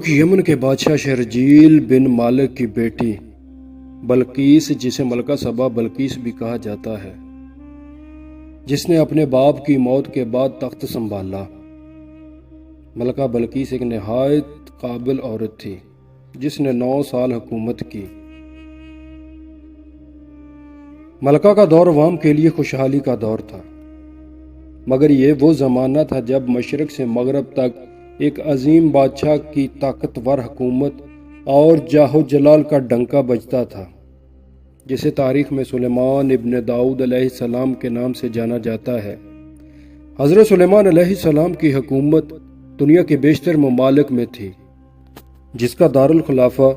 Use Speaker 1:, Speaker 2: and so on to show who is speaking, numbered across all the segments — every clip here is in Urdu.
Speaker 1: یمن کے بادشاہ شرجیل بن مالک کی بیٹی بلقیس، جسے ملکہ سبا بلقیس بھی کہا جاتا ہے، جس نے اپنے باپ کی موت کے بعد تخت سنبھالا۔ ملکہ بلقیس ایک نہایت قابل عورت تھی جس نے 9 سال حکومت کی۔ ملکہ کا دور عوام کے لیے خوشحالی کا دور تھا، مگر یہ وہ زمانہ تھا جب مشرق سے مغرب تک ایک عظیم بادشاہ کی طاقتور حکومت اور جاہ و جلال کا ڈنکا بجتا تھا، جسے تاریخ میں سلیمان ابن داؤد علیہ السلام کے نام سے جانا جاتا ہے۔ حضرت سلیمان علیہ السلام کی حکومت دنیا کے بیشتر ممالک میں تھی، جس کا دارالخلافہ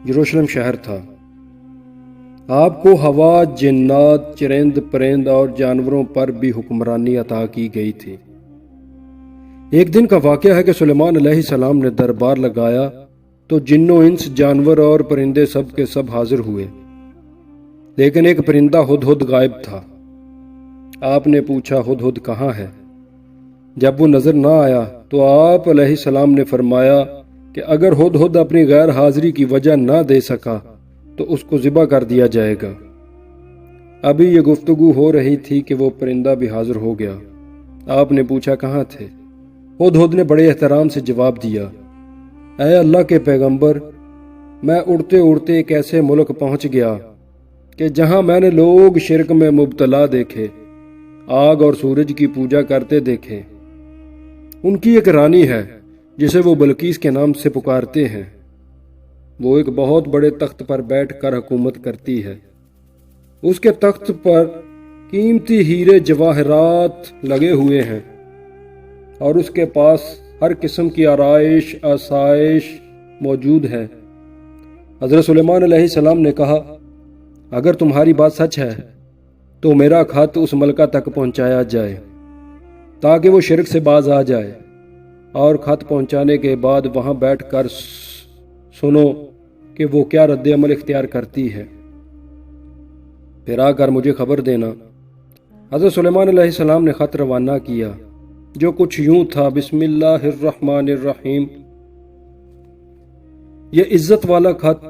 Speaker 1: یروشلم شہر تھا۔ آپ کو ہوا، جنات، چرند پرند اور جانوروں پر بھی حکمرانی عطا کی گئی تھی۔ ایک دن کا واقعہ ہے کہ سلیمان علیہ السلام نے دربار لگایا تو جن و انس، جانور اور پرندے سب کے سب حاضر ہوئے، لیکن ایک پرندہ ہدہد غائب تھا۔ آپ نے پوچھا، ہدہد کہاں ہے؟ جب وہ نظر نہ آیا تو آپ علیہ السلام نے فرمایا کہ اگر ہدہد اپنی غیر حاضری کی وجہ نہ دے سکا تو اس کو ذبح کر دیا جائے گا۔ ابھی یہ گفتگو ہو رہی تھی کہ وہ پرندہ بھی حاضر ہو گیا۔ آپ نے پوچھا، کہاں تھے؟ ہدہد نے بڑے احترام سے جواب دیا، اے اللہ کے پیغمبر، میں اڑتے اڑتے ایک ایسے ملک پہنچ گیا کہ جہاں میں نے لوگ شرک میں مبتلا دیکھے، آگ اور سورج کی پوجا کرتے دیکھے۔ ان کی ایک رانی ہے جسے وہ بلقیس کے نام سے پکارتے ہیں۔ وہ ایک بہت بڑے تخت پر بیٹھ کر حکومت کرتی ہے۔ اس کے تخت پر قیمتی ہیرے جواہرات لگے ہوئے ہیں اور اس کے پاس ہر قسم کی آرائش، آسائش موجود ہے۔ حضرت سلیمان علیہ السلام نے کہا، اگر تمہاری بات سچ ہے تو میرا خط اس ملکہ تک پہنچایا جائے تاکہ وہ شرک سے باز آ جائے، اور خط پہنچانے کے بعد وہاں بیٹھ کر سنو کہ وہ کیا رد عمل اختیار کرتی ہے، پھر آ کر مجھے خبر دینا۔ حضرت سلیمان علیہ السلام نے خط روانہ کیا، جو کچھ یوں تھا، بسم اللہ الرحمن الرحیم۔ یہ عزت والا خط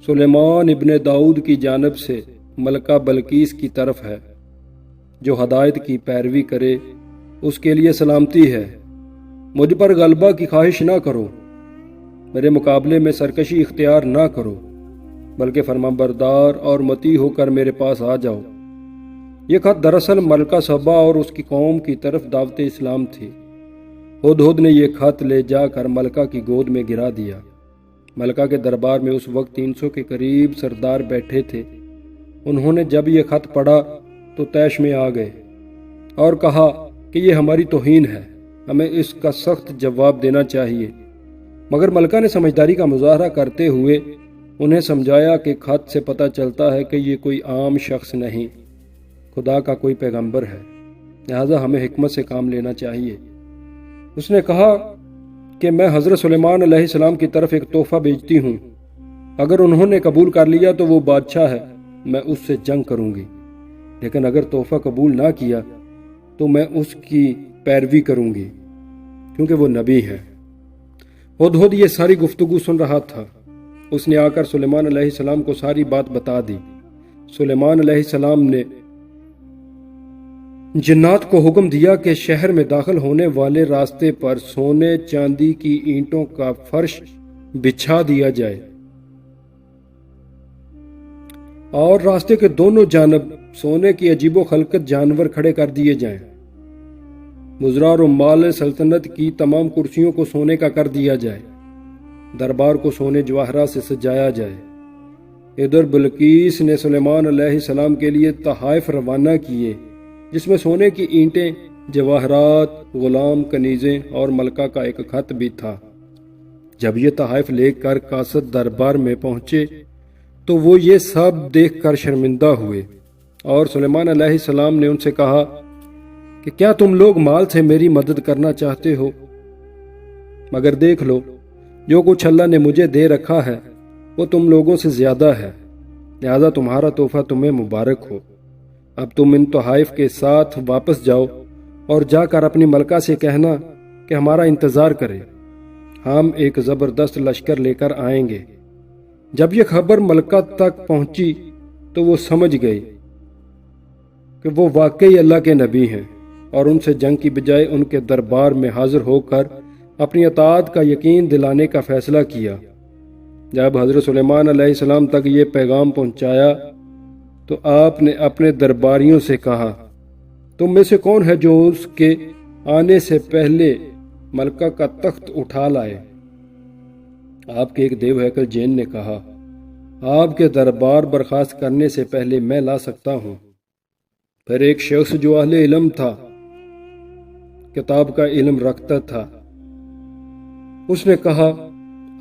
Speaker 1: سلیمان ابن داؤد کی جانب سے ملکہ بلقیس کی طرف ہے۔ جو ہدایت کی پیروی کرے اس کے لیے سلامتی ہے۔ مجھ پر غلبہ کی خواہش نہ کرو، میرے مقابلے میں سرکشی اختیار نہ کرو، بلکہ فرمانبردار اور مطیع ہو کر میرے پاس آ جاؤ۔ یہ خط دراصل ملکہ سبا اور اس کی قوم کی طرف دعوت اسلام تھی۔ ہدہد نے یہ خط لے جا کر ملکہ کی گود میں گرا دیا۔ ملکہ کے دربار میں اس وقت 300 کے قریب سردار بیٹھے تھے۔ انہوں نے جب یہ خط پڑھا تو طیش میں آ گئے اور کہا کہ یہ ہماری توہین ہے، ہمیں اس کا سخت جواب دینا چاہیے۔ مگر ملکہ نے سمجھداری کا مظاہرہ کرتے ہوئے انہیں سمجھایا کہ خط سے پتہ چلتا ہے کہ یہ کوئی عام شخص نہیں، خدا کا کوئی پیغمبر ہے، لہذا ہمیں حکمت سے کام لینا چاہیے۔ اس نے کہا کہ میں حضرت سلیمان علیہ السلام کی طرف ایک تحفہ بھیجتی ہوں، اگر انہوں نے قبول کر لیا تو وہ بادشاہ ہے، میں اس سے جنگ کروں گی، لیکن اگر تحفہ قبول نہ کیا تو میں اس کی پیروی کروں گی، کیونکہ وہ نبی ہے۔ ہدہد یہ ساری گفتگو سن رہا تھا۔ اس نے آ کر سلیمان علیہ السلام کو ساری بات بتا دی۔ سلیمان علیہ السلام نے جنات کو حکم دیا کہ شہر میں داخل ہونے والے راستے پر سونے چاندی کی اینٹوں کا فرش بچھا دیا جائے اور راستے کے دونوں جانب سونے کی عجیب و خلقت جانور کھڑے کر دیے جائیں۔ وزراء اور عمال سلطنت کی تمام کرسیوں کو سونے کا کر دیا جائے، دربار کو سونے جواہرات سے سجایا جائے۔ ادھر بلقیس نے سلیمان علیہ السلام کے لیے تحائف روانہ کیے، جس میں سونے کی اینٹیں، جواہرات، غلام، کنیزیں اور ملکہ کا ایک خط بھی تھا۔ جب یہ تحائف لے کر قاصد دربار میں پہنچے تو وہ یہ سب دیکھ کر شرمندہ ہوئے، اور سلیمان علیہ السلام نے ان سے کہا کہ کیا تم لوگ مال سے میری مدد کرنا چاہتے ہو؟ مگر دیکھ لو، جو کچھ اللہ نے مجھے دے رکھا ہے وہ تم لوگوں سے زیادہ ہے، لہذا تمہارا تحفہ تمہیں مبارک ہو۔ اب تم ان تحائف کے ساتھ واپس جاؤ اور جا کر اپنی ملکہ سے کہنا کہ ہمارا انتظار کرے، ہم ایک زبردست لشکر لے کر آئیں گے۔ جب یہ خبر ملکہ تک پہنچی تو وہ سمجھ گئی کہ وہ واقعی اللہ کے نبی ہیں، اور ان سے جنگ کی بجائے ان کے دربار میں حاضر ہو کر اپنی اطاعت کا یقین دلانے کا فیصلہ کیا۔ جب حضرت سلیمان علیہ السلام تک یہ پیغام پہنچایا تو آپ نے اپنے درباریوں سے کہا، تم میں سے کون ہے جو اس کے آنے سے پہلے ملکہ کا تخت اٹھا لائے؟ آپ کے ایک دیو ہیکل جین نے کہا، آپ کے دربار برخاست کرنے سے پہلے میں لا سکتا ہوں۔ پھر ایک شخص جو اہل علم تھا، کتاب کا علم رکھتا تھا، اس نے کہا،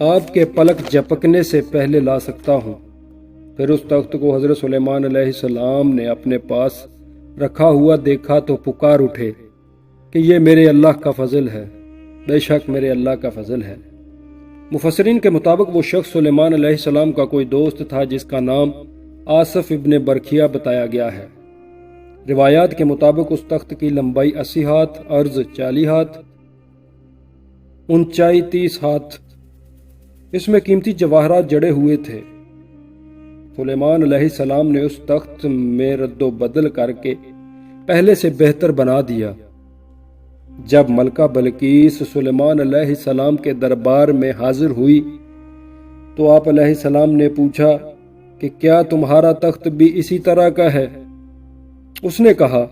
Speaker 1: آپ کے پلک جھپکنے سے پہلے لا سکتا ہوں۔ پھر اس تخت کو حضرت سلیمان علیہ السلام نے اپنے پاس رکھا ہوا دیکھا تو پکار اٹھے کہ یہ میرے اللہ کا فضل ہے، بے شک میرے اللہ کا فضل ہے۔ مفسرین کے مطابق وہ شخص سلیمان علیہ السلام کا کوئی دوست تھا جس کا نام آصف ابن برکھیہ بتایا گیا ہے۔ روایات کے مطابق اس تخت کی لمبائی 80 ہاتھ، عرض 40 ہاتھ، اونچائی 30 ہاتھ، اس میں قیمتی جواہرات جڑے ہوئے تھے۔ سلیمان علیہ السلام نے اس تخت میں رد و بدل کر کے پہلے سے بہتر بنا دیا۔ جب ملکہ بلقیس سلیمان علیہ السلام کے دربار میں حاضر ہوئی تو آپ علیہ السلام نے پوچھا کہ کیا تمہارا تخت بھی اسی طرح کا ہے؟ اس نے کہا،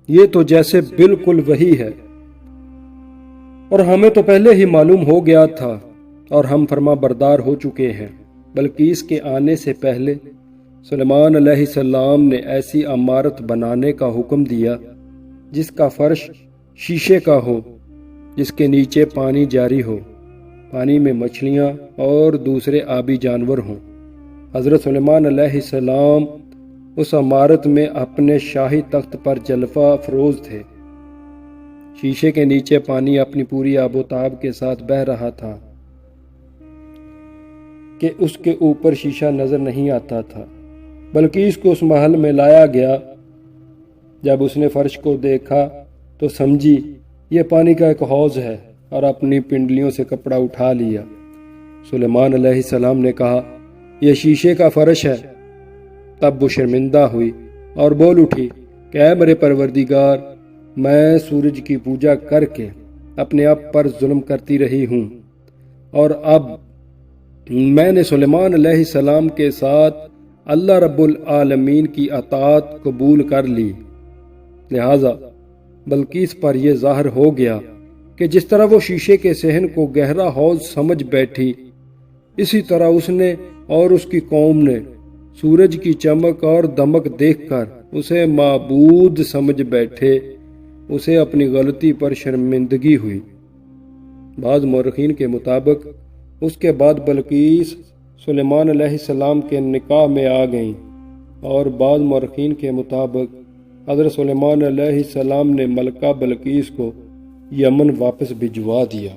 Speaker 1: یہ تو جیسے بالکل وہی ہے، اور ہمیں تو پہلے ہی معلوم ہو گیا تھا اور ہم فرما بردار ہو چکے ہیں۔ بلقیس کے آنے سے پہلے سلیمان علیہ السلام نے ایسی عمارت بنانے کا حکم دیا جس کا فرش شیشے کا ہو، جس کے نیچے پانی جاری ہو، پانی میں مچھلیاں اور دوسرے آبی جانور ہوں۔ حضرت سلیمان علیہ السلام اس عمارت میں اپنے شاہی تخت پر جلوہ افروز تھے۔ شیشے کے نیچے پانی اپنی پوری آب و تاب کے ساتھ بہہ رہا تھا کہ اس کے اوپر شیشہ نظر نہیں آتا تھا۔ بلکہ اس کو اس محل میں لایا گیا۔ جب اس نے فرش کو دیکھا تو سمجھی یہ پانی کا ایک حوض ہے، اور اپنی پنڈلیوں سے کپڑا اٹھا لیا۔ سلیمان علیہ السلام نے کہا، یہ شیشے کا فرش ہے۔ تب وہ شرمندہ ہوئی اور بول اٹھی کہ اے میرے پروردگار، میں سورج کی پوجا کر کے اپنے آپ پر ظلم کرتی رہی ہوں، اور اب میں نے سلیمان علیہ السلام کے ساتھ اللہ رب العالمین کی اطاعت قبول کر لی۔ لہذا بلقیس پر یہ ظاہر ہو گیا کہ جس طرح وہ شیشے کے صحن کو گہرا حوض سمجھ بیٹھی، اسی طرح اس نے اور اس کی قوم نے سورج کی چمک اور دمک دیکھ کر اسے معبود سمجھ بیٹھے۔ اسے اپنی غلطی پر شرمندگی ہوئی۔ بعض مورخین کے مطابق اس کے بعد بلقیس سلیمان علیہ السلام کے نکاح میں آ گئیں، اور بعض مورخین کے مطابق حضرت سلیمان علیہ السلام نے ملکہ بلقیس کو یمن واپس بھجوا دیا۔